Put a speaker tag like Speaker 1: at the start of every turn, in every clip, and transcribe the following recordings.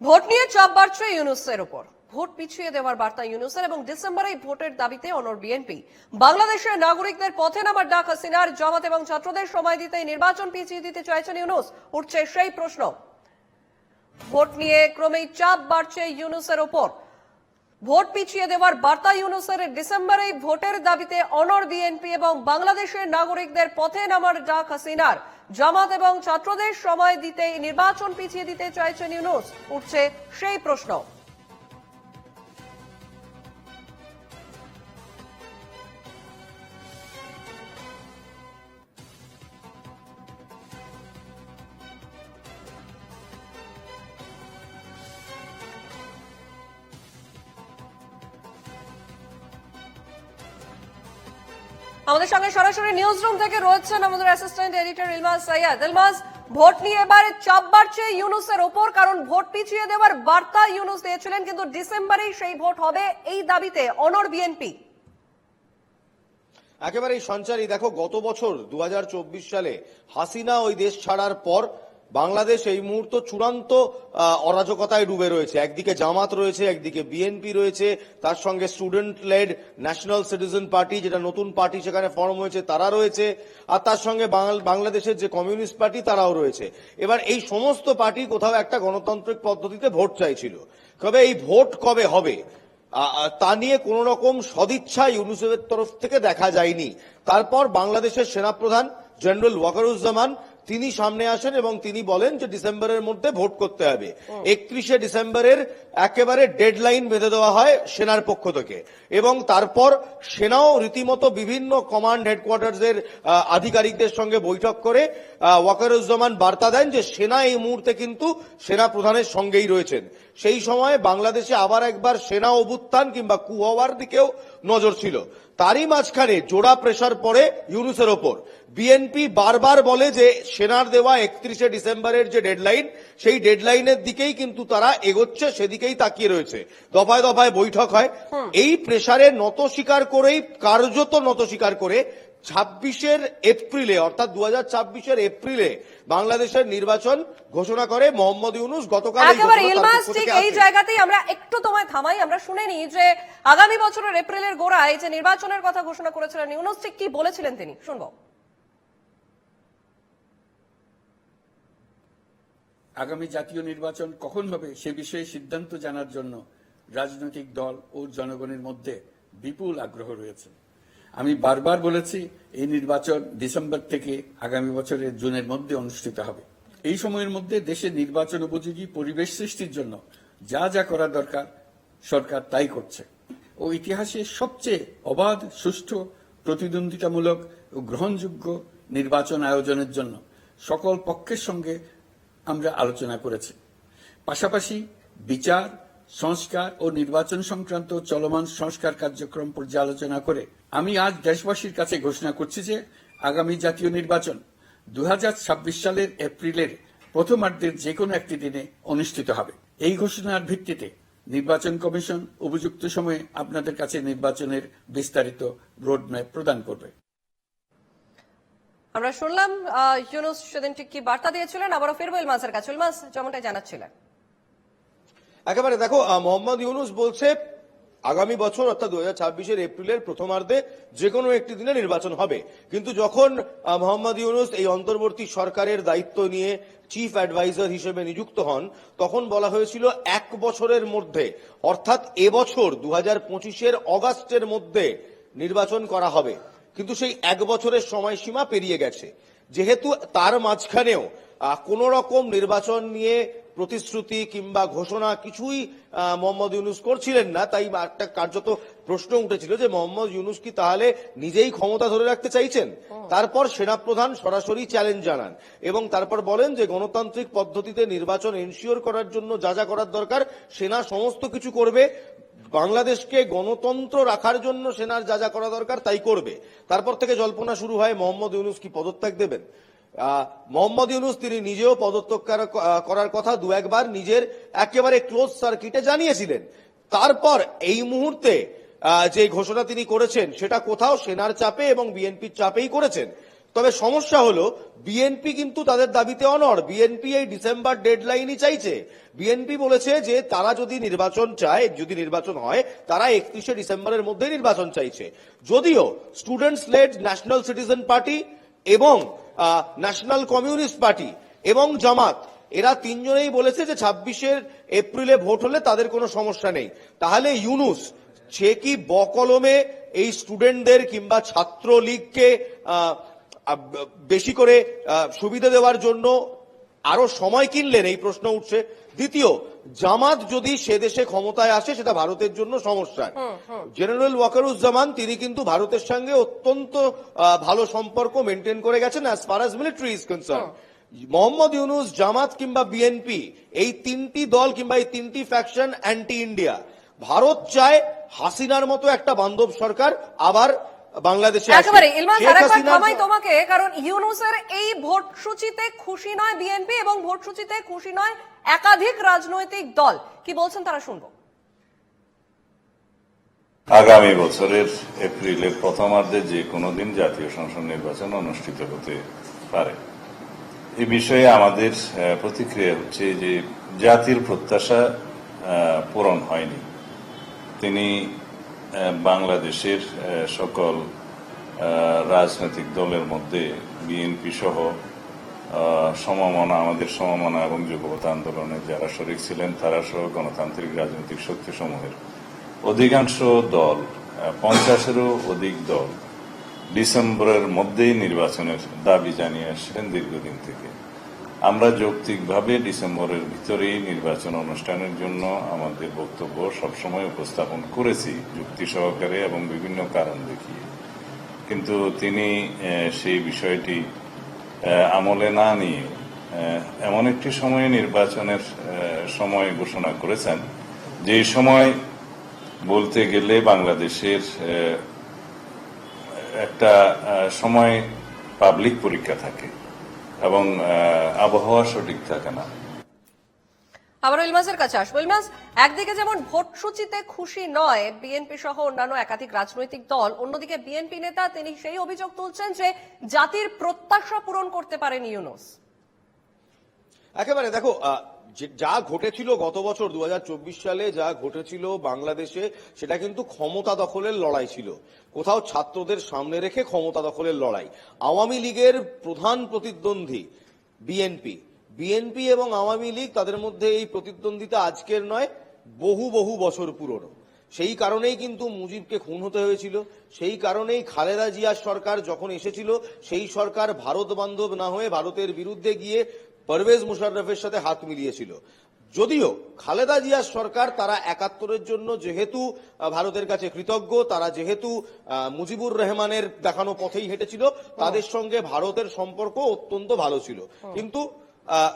Speaker 1: Vote নিয়ে চাপ বাড়ছে ইউনূসের উপর। ভোট পিছিয়ে দেওয়ার বার্তা ইউনূসের এবং ডিসেম্বরে ভোটের দাবিতে অনড় বিএনপি। বাংলাদেশের নাগরিকদের পথে নামার ডাক হাসিনার। জামাত এবং ছাত্রদের সময় দিতে নির্বাচন পিছিয়ে দিতে চাইছেন ইউনূস। উঠছে সেই প্রশ্ন। ভোট নিয়ে ক্রমেই চাপ বাড়ছে ইউনূসের উপর। ভোট পিছিয়ে দেওয়ার বার্তা ইউনূসের, ডিসেম্বরে ভোটের দাবিতে অনড় বিএনপি এবং বাংলাদেশের নাগরিকদের পথে নামার ডাক হাসিনার। জামাত এবং ছাত্রদের সময় দিতে নির্বাচন পিছিয়ে দিতে চাইছেন ইউনূস। উঠছে সেই প্রশ্ন। আমাদের সঙ্গে সরাসরি নিউজ রুম থেকে রয়েছেন আমাদের অ্যাসিস্ট্যান্ট এডিটর ইলমাস সৈয়দ। ইলমাস, ভোট নিয়ে এবারে চাপ বাড়ছে ইউনূসের ওপর, কারণ ভোট পিছিয়ে দেওয়ার বার্তা ইউনূস দিয়েছিলেন, কিন্তু ডিসেম্বরেই সেই ভোট হবে এই দাবিতে অনড় বিএনপি।
Speaker 2: একেবারেই সঞ্চারী, দেখো গত বছর 2024 সালে হাসিনা ওই দেশ ছাড়ার পর বাংলাদেশ এই মুহূর্তে চূড়ান্ত অরাজকতায় ডুবে রয়েছে। একদিকে জামাত রয়েছে, একদিকে বিএনপি রয়েছে, তার সঙ্গে student led national citizen party, যেটা নতুন পার্টি সেখানে ফর্ম হয়েছে, তারা রয়েছে, আর তার সঙ্গে বাংলাদেশের যে কমিউনিস্ট পার্টি তারাও রয়েছে। এবার এই সমস্ত পার্টি কোথাও একটা গণতান্ত্রিক পদ্ধতিতে ভোট চাইছিল। তবে এই ভোট কবে হবে তা নিয়ে কোন রকম সদিচ্ছা ইউনূসের তরফ থেকে দেখা যায়নি। তারপর বাংলাদেশের সেনাপ্রধান জেনারেল ওয়াকারুজ্জামান তিনি সামনে আসেন এবং তিনি বলেন যে ডিসেম্বরের মধ্যে ভোট করতে হবে। 31শে ডিসেম্বরের একেবারে ডেডলাইন বেঁধে দেওয়া হয় সেনার পক্ষ থেকে, এবং তারপর সেনাও রীতিমতো বিভিন্ন কমান্ড হেডকোয়ার্টার্সের আধিকারিকদের সঙ্গে বৈঠক করে ওয়াকারুজ্জামান বার্তা দেন যে সেনা এই মুহূর্তে কিন্তু সেনা প্রধানের সঙ্গেই রয়েছেন। সেই সময় বাংলাদেশে আবার একবার সেনা অভ্যুত্থান কিংবা কু হওয়ার দিকেও নজর ছিল। তারই মাঝখানে জোড়া প্রেসার পড়ে ইউনূসের ওপর। বিএনপি বারবার বলে যে সেনার দেওয়া 31শে ডিসেম্বরের যে ডেডলাইন, সেই ডেডলাইনের দিকেই কিন্তু তারা এগোচ্ছে, সেদিকেই তাকিয়ে রয়েছে। দফায় দফায় বৈঠক হয়। এই প্রেসারে নত স্বীকার করেই, কার্যত নত স্বীকার করে 26 এপ্রিলে অর্থাৎ 2024 এপ্রিলে বাংলাদেশের নির্বাচন ঘোষণা করে মোহাম্মদ ইউনূস। গতকাল
Speaker 1: এই জায়গাতেই আমরা একটু তোমায় থামাই, আমরা শুনে নিই যে আগামী বছরের এপ্রিলের গোড়ায় যে নির্বাচনের কথা ঘোষণা করেছিলেন ইউনূস, ঠিক কি বলেছিলেন তিনি, শুনবো।
Speaker 3: আগামী জাতীয় নির্বাচন কখন হবে সে বিষয়ে সিদ্ধান্ত জানার জন্য রাজনৈতিক দল ও জনগণের মধ্যে বিপুল আগ্রহ রয়েছে। আমি বারবার বলেছি এই নির্বাচন ডিসেম্বর থেকে আগামী বছরের জুনের মধ্যে অনুষ্ঠিত হবে। এই সময়ের মধ্যে দেশের নির্বাচন উপযোগী পরিবেশ সৃষ্টির জন্য যা যা করা দরকার সরকার তাই করছে, ও ইতিহাসের সবচেয়ে অবাধ, সুষ্ঠু, প্রতিদ্বন্দ্বিতামূলক ও গ্রহণযোগ্য নির্বাচন আয়োজনের জন্য সকল পক্ষের সঙ্গে আমরা আলোচনা করেছি। পাশাপাশি বিচার, সংস্কার ও নির্বাচন সংক্রান্ত চলমান সংস্কার কার্যক্রম পর্যালোচনা করে আমি আজ দেশবাসীর কাছে ঘোষণা করছি যে আগামী জাতীয় নির্বাচন 2026 সালের এপ্রিলের প্রথমার্ধের যে কোনো একটি দিনে অনুষ্ঠিত হবে। এই ঘোষণার ভিত্তিতে নির্বাচন কমিশন উপযুক্ত সময়ে আপনাদের কাছে নির্বাচনের বিস্তারিত রোডম্যাপ প্রদান করবে।
Speaker 1: আমরা শুনলাম ইউনূস সেদিন ঠিক কি বার্তা দিয়েছিলেন। আবারও ফিরবো ইলমাসের কাছে। ইলমাস, যেমনটাই জানাচ্ছিলেন,
Speaker 2: একেবারে দেখো মোহাম্মদ ইউনূস বলছে আগামী বছর অর্থাৎ 2026 এপ্রিলের প্রথমার্ধে যে কোনো একটি দিনে নির্বাচন হবে। কিন্তু যখন মোহাম্মদ ইউনূস এই অন্তর্বর্তী সরকারের দায়িত্ব নিয়ে চিফ অ্যাডভাইজার হিসেবে নিযুক্ত হন, তখন বলা হয়েছিল 1 বছরের মধ্যে অর্থাৎ এবছর 2025 অগাস্টের মধ্যে নির্বাচন করা হবে। কিন্তু সেই 1 বছরের সময়সীমা পেরিয়ে গেছে। যেহেতু তার মাঝখানেও কোন রকম নির্বাচন নিয়ে প্রতিশ্রুতি কিংবা ঘোষণা কিছুই মোহাম্মদ ইউনূস করছিলেন না, তাই একটা কার্যত প্রশ্ন উঠেছিল যে মোহাম্মদ ইউনূস কি তাহলে নিজেই ক্ষমতা ধরে রাখতে চাইছেন। তারপর সেনাপ্রধান সরাসরি চ্যালেঞ্জ জানান এবং তারপর বলেন যে গণতান্ত্রিক পদ্ধতিতে নির্বাচন এনশিওর করার জন্য যা যা করার দরকার সেনা সমস্ত কিছু করবে, বাংলাদেশকে গণতন্ত্র রাখার জন্য সেনার যা যা করা দরকার তাই করবে। তারপর থেকে জল্পনা শুরু হয় মোহাম্মদ ইউনূস কি পদত্যাগ দেবেন। মোহাম্মদ ইউনূস তিনি নিজেও পদত্যাগ করার কথা 2-1 বার নিজের একেবারে ক্লোজ সার্কিটে জানিয়েছিলেন। তারপর এই মুহূর্তে যে ঘোষণা তিনি করেছেন সেটা কোথাও সেনার চাপে এবং বিএনপির চাপেই করেছেন। তবে সমস্যা হলো বিএনপি কিন্তু তাদের দাবিতে অনড়। বিএনপি এই ডিসেম্বর ডেডলাইনই চাইছে। বিএনপি বলেছে যে তারা যদি নির্বাচন চায়, যদি নির্বাচন হয়, তারা 31শে ডিসেম্বরের মধ্যেই নির্বাচন চাইছে। যদিও students led national citizen party এবং ন্যাশনাল কমিউনিস্ট পার্টি এবং জামাত, এরা তিনজনেই বলেছে যে 26শে এপ্রিলে ভোট হলে তাদের কোনো সমস্যা নেই। তাহলে ইউনূস সে কি বকলমে এই স্টুডেন্টদের কিংবা ছাত্র লীগকে বেশি করে সুবিধা দেওয়ার জন্য আরো সময় কিনলেন, এই প্রশ্ন উঠছে। দ্বিতীয়, জামাত যদি সে দেশে ক্ষমতায় আসে সেটা ভারতের জন্য সমস্যা। জেনারেল ওয়াকারুজ্জামান তিনি কিন্তু ভারতের সঙ্গে অত্যন্ত ভালো সম্পর্ক মেনটেন করে গেছেন as far as military is concern. Mohammad Yunus, Jamaat কিংবা বিএনপি, এই তিনটি দল কিংবা এই তিনটি ফ্যাকশন অ্যান্টি ইন্ডিয়া। ভারত চায় হাসিনার মতো একটা বান্ধব সরকার আবার বাংলাদেশে আসে।
Speaker 1: একেবারে ইলমাস,
Speaker 2: শেখ
Speaker 1: আরেকবার
Speaker 2: হাসিনার
Speaker 1: থামাই তোমাকে, কারণ ইউনূসের এই ভোটসূচিতে খুশি নয় বিএনপি এবং ভোটসূচিতে খুশি নয় একাধিক রাজনৈতিক দল। কি বলছেন তারা, শুনবো।
Speaker 4: আগামী বছরের এপ্রিলের প্রথমার্ধে যে কোনো দিন জাতীয় সংসদ নির্বাচন অনুষ্ঠিত হতে পারে। এ বিষয়ে আমাদের প্রতিক্রিয়া হচ্ছে যে জাতির প্রত্যাশা পূরণ হয়নি। তিনি বাংলাদেশের সকল রাজনৈতিক দলের মধ্যে বিএনপি সহ সমমনা, আমাদের সমমনা এবং যুগপৎ আন্দোলনে যারা শরিক ছিলেন তারা সহ গণতান্ত্রিক রাজনৈতিক শক্তিসমূহের অধিকাংশ দল, 50-এরও অধিক দল ডিসেম্বরের মধ্যেই নির্বাচনের দাবি জানিয়ে আসছেন দীর্ঘদিন থেকে। আমরা যৌক্তিকভাবে ডিসেম্বরের ভিতরেই নির্বাচন অনুষ্ঠানের জন্য আমাদের বক্তব্য সবসময় উপস্থাপন করেছি, যুক্তি সহকারে এবং বিভিন্ন কারণ দেখিয়ে। কিন্তু তিনি সেই বিষয়টি আমলে না নিয়ে এমন একটি সময়ে নির্বাচনের সময় ঘোষণা করেছেন, যে সময় বলতে গেলে বাংলাদেশের একটা সময় পাবলিক পরীক্ষা থাকে এবং আবহাওয়া সঠিক থাকে না।
Speaker 1: আবার ইলমাসের কাছে আসবো। ইলমাস, একদিকে যেমন ভোটসূচিতে খুশি নয় বিএনপি সহ অন্যান্য একাধিক রাজনৈতিক দল, অন্যদিকে বিএনপি নেতা তিনি সেই অভিযোগ তুলছেন যে জাতির প্রত্যাশা পূরণ করতে পারেন ইউনূস।
Speaker 2: একেবারে দেখো, যা ঘটেছিল গত বছর 2024 সালে যা ঘটেছিল বাংলাদেশে, সেটা কিন্তু ক্ষমতা দখলের লড়াই ছিল। কোথাও ছাত্রদের সামনে রেখে ক্ষমতা দখলের লড়াই। আওয়ামী লীগের প্রধান প্রতিদ্বন্দ্বী বিএনপি এবং আওয়ামী লীগ, তাদের মধ্যে এই প্রতিদ্বন্দ্বিতা আজকের নয়, বহু বহু বছর পুরনো। সেই কারণেই কিন্তু মুজিবকে খুন হতে হয়েছিল। সেই কারণেই খালেদা জিয়ার সরকার যখন এসেছিল, সেই সরকার ভারত বান্ধব না হয়ে ভারতের বিরুদ্ধে গিয়ে পারভেজ মুশাররফের সাথে হাত মিলিয়েছিল। যদিও খালেদা জিয়ার সরকার, তারা 71-এর জন্য যেহেতু ভারতের কাছে কৃতজ্ঞ, তারা যেহেতু মুজিবুর রহমানের দেখানো পথেই হেঁটেছিল, তাদের সঙ্গে ভারতের সম্পর্ক অত্যন্ত ভালো ছিল। কিন্তু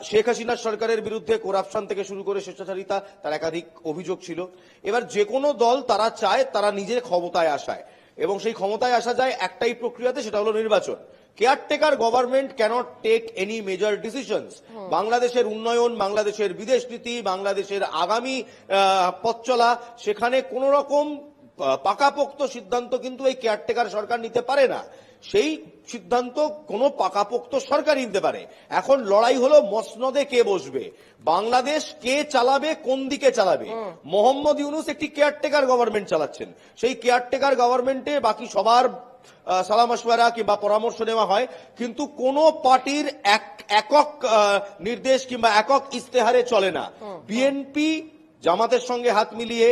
Speaker 2: শেখ হাসিনার সরকারের বিরুদ্ধে করাপশন থেকে শুরু করে স্বেচ্ছাচারিতা, তার একাধিক অভিযোগ ছিল। এবার যে কোনো দল তারা চায় তারা নিজের ক্ষমতায় আসায়, এবং সেই ক্ষমতায় আসা যায় একটাই প্রক্রিয়াতে, সেটা হলো নির্বাচন। Caretaker government can't take any major decisions. বাংলাদেশের উন্নয়ন, বাংলাদেশের বিদেশ নীতি, বাংলাদেশের আগামী পথ চলা, সেখানে কোন রকম পাকাপোক্ত সিদ্ধান্ত কিন্তু এই কেয়ারটেকার সরকার নিতে পারে না। সেই সিদ্ধান্ত কোন পাকাপোক্ত সরকারই নিতে পারে। এখন লড়াই হলো মসনদে কে বসবে, বাংলাদেশ কে চালাবে, কোন দিকে চালাবে। মোহাম্মদ ইউনূস একটি কেয়ারটেকার গভর্নমেন্ট চালাচ্ছেন। সেই কেয়ারটেকার গভর্নমেন্টে বাকি সবার সালাম মাশওয়ারা কিংবা পরামর্শ নেওয়া হয়, কিন্তু কোন পার্টির একক নির্দেশ কিংবা একক ইস্তেহারে চলে না। বিএনপি জামাতের সঙ্গে হাত মিলিয়ে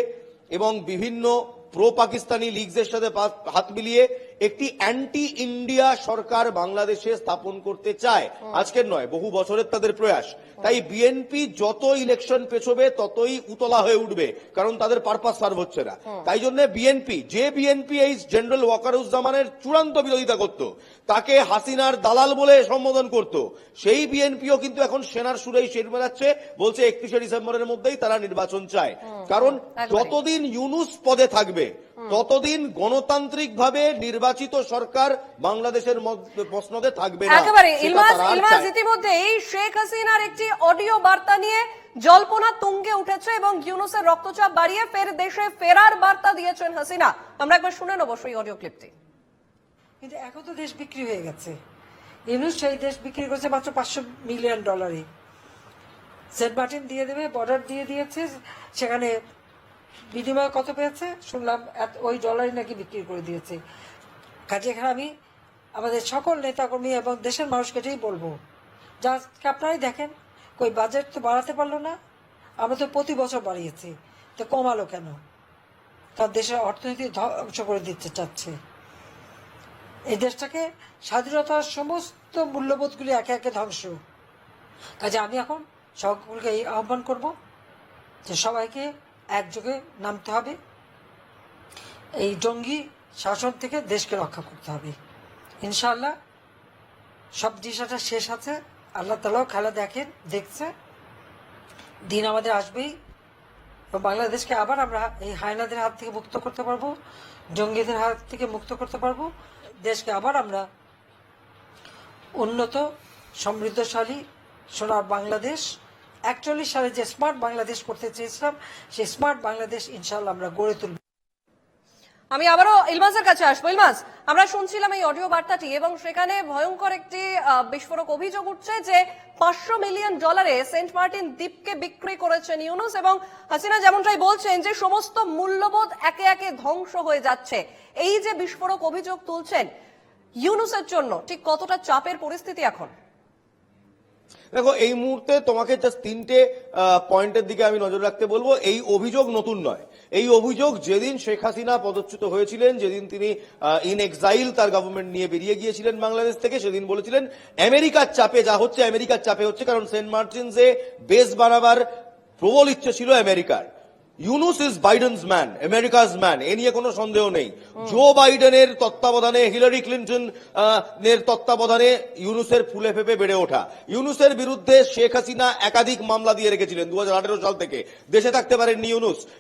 Speaker 2: এবং বিভিন্ন প্রো পাকিস্তানি লিগসের সাথে হাত মিলিয়ে একটি অ্যান্টি ইন্ডিয়া সরকার বাংলাদেশে স্থাপন করতে চায়। আজকের নয়, বহু বছরের তাদের প্রয়াস। তাই বিএনপি যত ইলেকশন পেছবে ততই উতলা হয়ে উঠবে, কারণ তাদের পারপাস সার্ভ হচ্ছে না। তাই জন্য বিএনপি এই জেনারেল ওয়াকারুজ্জামানের চূড়ান্ত বিরোধিতা করত, তাকে হাসিনার দালাল বলে সম্বোধন করত, সেই বিএনপিও কিন্তু এখন সেনার সুরেই শের মেলাচ্ছে, বলছে 31শে ডিসেম্বরের মধ্যেই তারা নির্বাচন চায়। কারণ যতদিন ইউনূস পদে থাকবে ততদিন গণতান্ত্রিক ভাবে নির্বাচিত সরকার বাংলাদেশের মসনদে থাকবে না।
Speaker 1: একেবারে ইলমাস, ইতিমধ্যে এই শেখ হাসিনার একটি অডিও বার্তা নিয়ে জল্পনা তুঙ্গে উঠেছে এবং ইউনূসের রক্তচাপ বাড়িয়ে ফের দেশে ফেরার বার্তা দিয়েছেন হাসিনা। আমরা একবার শুনে নেব সেই অডিও ক্লিপটি।
Speaker 5: কিন্তু এখন তো দেশ বিক্রি হয়ে গেছে, ইউনুস সেই দেশ বিক্রি করেছে মাত্র $500 মিলিয়ন। সেন্ট মার্টিন দিয়ে দেবে, বর্ডার দিয়ে দিয়েছে, সেখানে বিনিময় কত পেয়েছে শুনলাম, ওই ডলারই নাকি বিক্রি করে দিয়েছে। কাজে এখানে আমি আমাদের সকল নেতাকর্মী এবং দেশের মানুষকে এটাই বলবো, যা আপনারাই দেখেন, কই বাজেট তো বাড়াতে পারলো না, আমরা তো প্রতি বছর বাড়িয়েছি, তো কমালো কেন? তার দেশের অর্থনীতি ধ্বংস করে দিতে চাচ্ছে। এই দেশটাকে স্বাধীনতার সমস্ত মূল্যবোধগুলি একে একে ধ্বংস। কাজে আমি এখন সকলকে এই আহ্বান করব যে সবাইকে একযোগে নামতে হবে, এই জঙ্গি শাসন থেকে দেশকে রক্ষা করতে হবে। ইনশাআল্লাহ সব জিনিসটা শেষ আছে, আল্লাহ তাআলাও খেলা দেখছে, দিন আমাদের আসবেই এবং বাংলাদেশকে আবার আমরা এই হায়নাদের হাত থেকে মুক্ত করতে পারবো, জঙ্গিদের হাত থেকে মুক্ত করতে পারবো, দেশকে আবার আমরা উন্নত সমৃদ্ধশালী সোনার বাংলাদেশ 41 সালে যে স্মার্ট বাংলাদেশ করতে চেয়েছিলাম, সেই স্মার্ট বাংলাদেশ ইনশাআল্লাহ আমরা গড়ে তুলব।
Speaker 1: আমি আবারও ইলমাজের কাছে আসবো। ইলমাজ, আমরা শুনছিলাম এই অডিও বার্তাটি এবং সেখানে ভয়ঙ্কর একটি বিস্ফোরক অভিযোগ উঠছে যে $500 মিলিয়ন সেন্ট মার্টিন দ্বীপকে বিক্রি করেছেন ইউনুস, এবং হাসিনা যেমনটাই বলছেন যে সমস্ত মূল্যবোধ একে একে ধ্বংস হয়ে যাচ্ছে। এই যে বিস্ফোরক অভিযোগ তুলছেন, ইউনুসের জন্য ঠিক কতটা চাপের পরিস্থিতি এখন?
Speaker 2: দেখো, এই মুহূর্তে তোমাকে জাস্ট 3টে পয়েন্টের দিকে আমি নজর রাখতে বলবো। এই অভিযোগ নতুন নয়। এই অভিযোগ যেদিন শেখ হাসিনা পদচ্যুত হয়েছিলেন, যেদিন তিনি ইন এক্সাইল তার গভর্নমেন্ট নিয়ে বেরিয়ে গিয়েছিলেন বাংলাদেশ থেকে, সেদিন বলেছিলেন আমেরিকার চাপে যা হচ্ছে, আমেরিকার চাপে হচ্ছে, কারণ সেন্ট মার্টিনসে বেস বানাবার প্রবল ইচ্ছে ছিল আমেরিকার। Yunus is Biden's man, America's man, এ নিয়ে কোনো সন্দেহ নেই। জো বাইডেনের তত্ত্বাবধানে, হিলারি ক্লিন্টন এর তত্ত্বাবধানে ইউনুসের ফুলে ফেপে বেড়ে ওঠা। ইউনুসের বিরুদ্ধে শেখ হাসিনা একাধিক মামলা দিয়ে রেখেছিলেন 2018 সাল থেকে। দেশে থাকতে পারেননি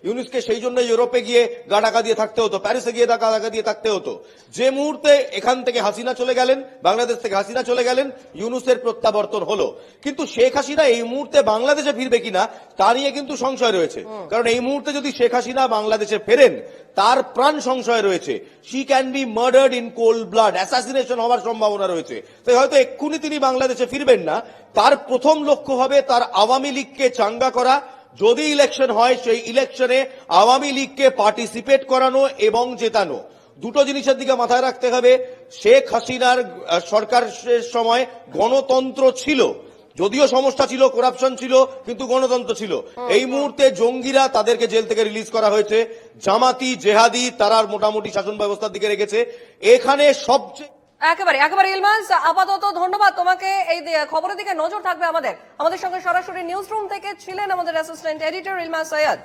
Speaker 2: ইউনুসকে সেই জন্য ইউরোপে গিয়ে গা ঢাকা দিয়ে থাকতে হতো, প্যারিসে গিয়ে গা ঢাকা দিয়ে থাকতে হতো। যে মুহূর্তে এখান থেকে হাসিনা চলে গেলেন, বাংলাদেশ থেকে হাসিনা চলে গেলেন, ইউনুসের প্রত্যাবর্তন হলো। কিন্তু শেখ হাসিনা এই মুহূর্তে বাংলাদেশে ফিরবে কিনা তা নিয়ে কিন্তু সংশয় রয়েছে, কারণ এই মুহূর্তে যদি শেখ হাসিনা বাংলাদেশে ফেরেন তার প্রাণ সংশয় রয়েছে। She can be murdered in cold blood, assassination হওয়ার সম্ভাবনা রয়েছে। তাই হয়তো এক্ষুনি তিনি বাংলাদেশে ফিরবেন না। তার প্রথম লক্ষ্য হবে তার আওয়ামী লীগকে চাঙ্গা করা। যদি ইলেকশন হয়, সেই ইলেকশনে আওয়ামী লীগকে পার্টিসিপেট করানো এবং জেতানো। দুটো জিনিসের দিকে মাথায় রাখতে হবে। শেখ হাসিনার সরকারের সময় গণতন্ত্র ছিল, যদিও সমস্যা ছিল, করাপশন ছিল, কিন্তু গণতন্ত্র ছিল। এই মুহূর্তে জঙ্গিরা, তাদেরকে জেল থেকে রিলিজ করা হয়েছে। জামাতি জেহাদি তারা মোটামুটি শাসন ব্যবস্থার দিকে রেখেছে। এখানে সবচেয়ে
Speaker 1: একেবারে ইলমাজ, আপাতত ধন্যবাদ তোমাকে। এই খবরের দিকে নজর থাকবে আমাদের সঙ্গে সরাসরি নিউজ রুম থেকে ছিলেন আমাদের অ্যাসিস্ট্যান্ট এডিটর ইলমাজ সৈয়দ।